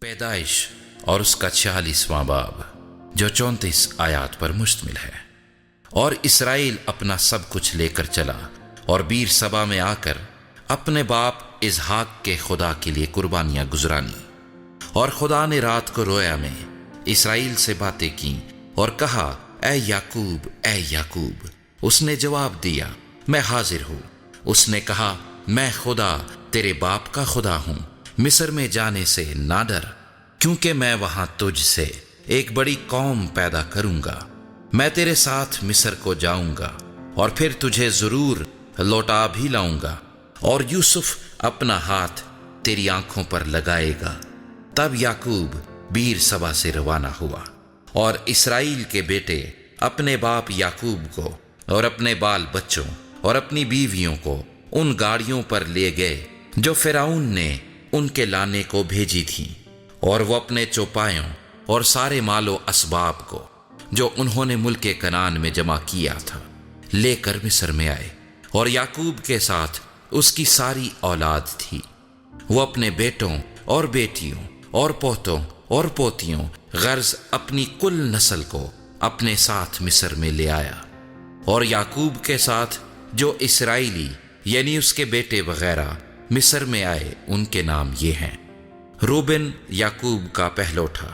پیدائش اور اس کا 46واں باب جو 34 آیات پر مشتمل ہے۔ اور اسرائیل اپنا سب کچھ لے کر چلا اور بیر سبا میں آ کر اپنے باپ اسحاق کے خدا کے لیے قربانیاں گزرانی۔ اور خدا نے رات کو رویا میں اسرائیل سے باتیں کی اور کہا، اے یعقوب، اے یعقوب۔ اس نے جواب دیا، میں حاضر ہوں۔ اس نے کہا، میں خدا تیرے باپ کا خدا ہوں، مصر میں جانے سے نہ ڈر، کیونکہ میں وہاں تجھ سے ایک بڑی قوم پیدا کروں گا۔ میں تیرے ساتھ مصر کو جاؤں گا اور پھر تجھے ضرور لوٹا بھی لاؤں گا، اور یوسف اپنا ہاتھ تیری آنکھوں پر لگائے گا۔ تب یعقوب بیر سبا سے روانہ ہوا، اور اسرائیل کے بیٹے اپنے باپ یعقوب کو اور اپنے بال بچوں اور اپنی بیویوں کو ان گاڑیوں پر لے گئے جو فرعون نے ان کے لانے کو بھیجی تھیں، اور وہ اپنے چوپایوں اور سارے مال و اسباب کو جو انہوں نے ملک کنعان میں جمع کیا تھا لے کر مصر میں آئے۔ اور یعقوب کے ساتھ اس کی ساری اولاد تھی۔ وہ اپنے بیٹوں اور بیٹیوں اور پوتوں اور پوتیوں غرض اپنی کل نسل کو اپنے ساتھ مصر میں لے آیا۔ اور یعقوب کے ساتھ جو اسرائیلی یعنی اس کے بیٹے وغیرہ مصر میں آئے، ان کے نام یہ ہیں: روبن یعقوب کا پہلوٹا،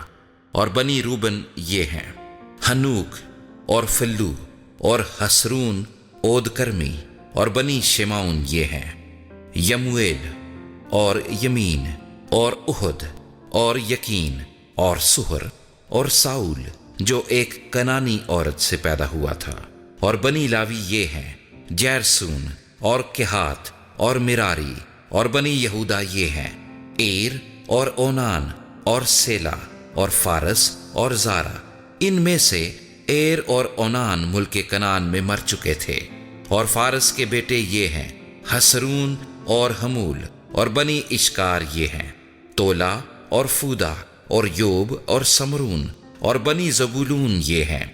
اور بنی روبن یہ ہیں: ہنوک اور فلو اور حسرون عود کرمی، اور بنی شمعون یہ ہیں: یمویل اور یمین اور احد اور یقین اور سہر اور ساؤل جو ایک کنانی عورت سے پیدا ہوا تھا۔ اور بنی لاوی یہ ہیں: جیرسون اور کہات اور مراری، اور بنی یہودا یہ ہیں: ایر اور اونان اور سیلا اور فارس اور زارا۔ ان میں سے ایر اور اونان ملک کنعان میں مر چکے تھے۔ اور فارس کے بیٹے یہ ہیں: حسرون اور حمول، اور بنی اشکار یہ ہیں: تولا اور فودا اور یوب اور سمرون۔ اور بنی زبولون یہ ہیں: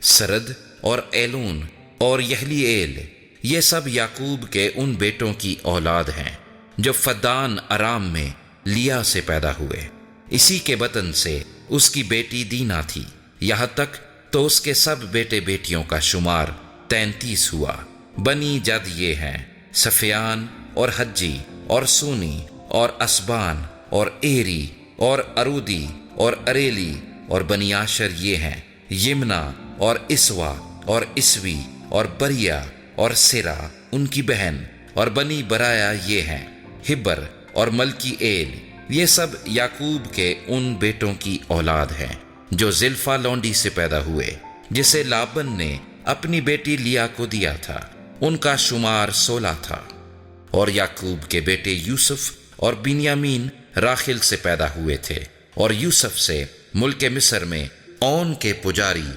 سرد اور ایلون اور یحلییل۔ یہ سب یعقوب کے ان بیٹوں کی اولاد ہیں جو فدان ارام میں لیا سے پیدا ہوئے۔ اسی کے بطن سے اس کی بیٹی دینا تھی، یہاں تک تو اس کے سب بیٹے بیٹیوں کا شمار 33 ہوا۔ بنی جد یہ ہیں: سفیان اور حجی اور سونی اور اسبان اور ایری اور ارودی اور اریلی۔ اور بنی عاشر یہ ہیں: یمنا اور اسوا اور اسوی اور بریا اور سرا ان کی بہن۔ اور بنی برایا یہ ہیں: ہبر اور ملکی ایل۔ یہ سب یعقوب کے ان بیٹوں کی اولاد ہیں جو زلفا لونڈی سے پیدا ہوئے، جسے لابن نے اپنی بیٹی لیا کو دیا تھا۔ ان کا شمار 16 تھا۔ اور یعقوب کے بیٹے یوسف اور بنیامین راخل سے پیدا ہوئے تھے، اور یوسف سے ملک مصر میں اون کے پجاری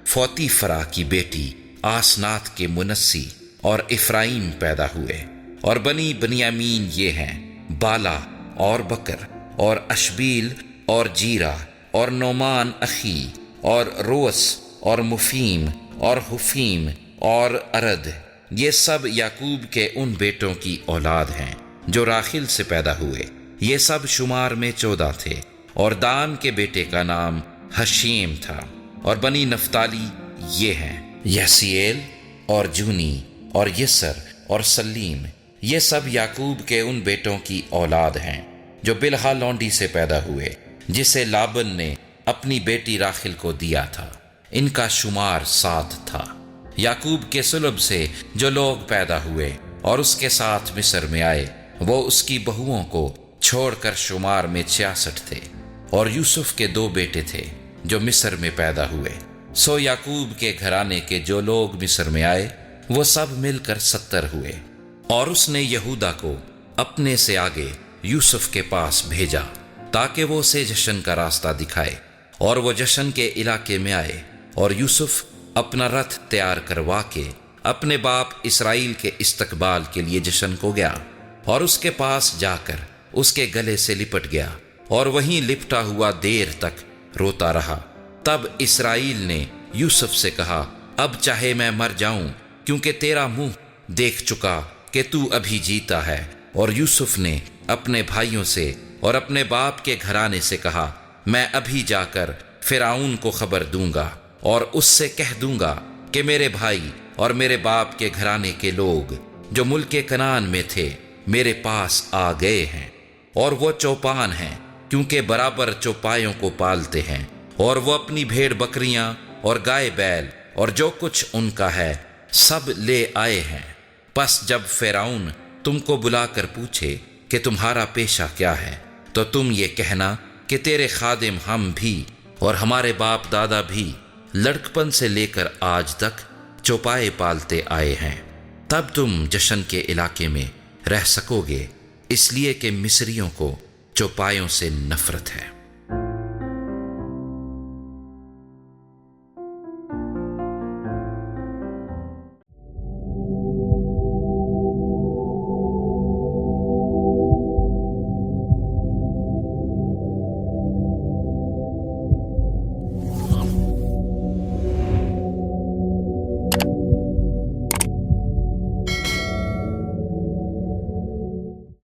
فوتی فرا کی بیٹی آسنات کے منسی اور افرائیم پیدا ہوئے۔ اور بنی بنیامین یہ ہیں: بالا اور بکر اور اشبیل اور جیرا اور نعمان اخی اور روس اور مفیم اور حفیم اور ارد۔ یہ سب یعقوب کے ان بیٹوں کی اولاد ہیں جو راخل سے پیدا ہوئے۔ یہ سب شمار میں 14 تھے۔ اور دان کے بیٹے کا نام حشیم تھا۔ اور بنی نفتالی یہ ہیں: یحسییل اور جونی اور یسر اور سلیم۔ یہ سب یعقوب کے ان بیٹوں کی اولاد ہیں جو بلہا لونڈی سے پیدا ہوئے، جسے لابن نے اپنی بیٹی راخل کو دیا تھا۔ ان کا شمار 7 تھا۔ یعقوب کے صلب سے جو لوگ پیدا ہوئے اور اس کے ساتھ مصر میں آئے، وہ اس کی بہوؤں کو چھوڑ کر شمار میں 66 تھے۔ اور یوسف کے 2 بیٹے تھے جو مصر میں پیدا ہوئے۔ سو یعقوب کے گھرانے کے جو لوگ مصر میں آئے وہ سب مل کر 70 ہوئے۔ اور اس نے یہودا کو اپنے سے آگے یوسف کے پاس بھیجا تاکہ وہ اسے جشن کا راستہ دکھائے۔ اور وہ جشن کے علاقے میں آئے، اور یوسف اپنا رتھ تیار کروا کے اپنے باپ اسرائیل کے استقبال کے لیے جشن کو گیا، اور اس کے پاس جا کر اس کے گلے سے لپٹ گیا، اور وہیں لپٹا ہوا دیر تک روتا رہا۔ تب اسرائیل نے یوسف سے کہا، اب چاہے میں مر جاؤں، کیونکہ تیرا منہ دیکھ چکا کہ تو ابھی جیتا ہے۔ اور یوسف نے اپنے بھائیوں سے اور اپنے باپ کے گھرانے سے کہا، میں ابھی جا کر فرعون کو خبر دوں گا اور اس سے کہہ دوں گا کہ میرے بھائی اور میرے باپ کے گھرانے کے لوگ جو ملک کنعان میں تھے میرے پاس آ گئے ہیں، اور وہ چوپان ہیں کیونکہ برابر چوپایوں کو پالتے ہیں، اور وہ اپنی بھیڑ بکریاں اور گائے بیل اور جو کچھ ان کا ہے سب لے آئے ہیں۔ پس جب فرعون تم کو بلا کر پوچھے کہ تمہارا پیشہ کیا ہے تو تم یہ کہنا کہ تیرے خادم ہم بھی اور ہمارے باپ دادا بھی لڑکپن سے لے کر آج تک چوپائے پالتے آئے ہیں، تب تم جشن کے علاقے میں رہ سکو گے، اس لیے کہ مصریوں کو چوپایوں سے نفرت ہے۔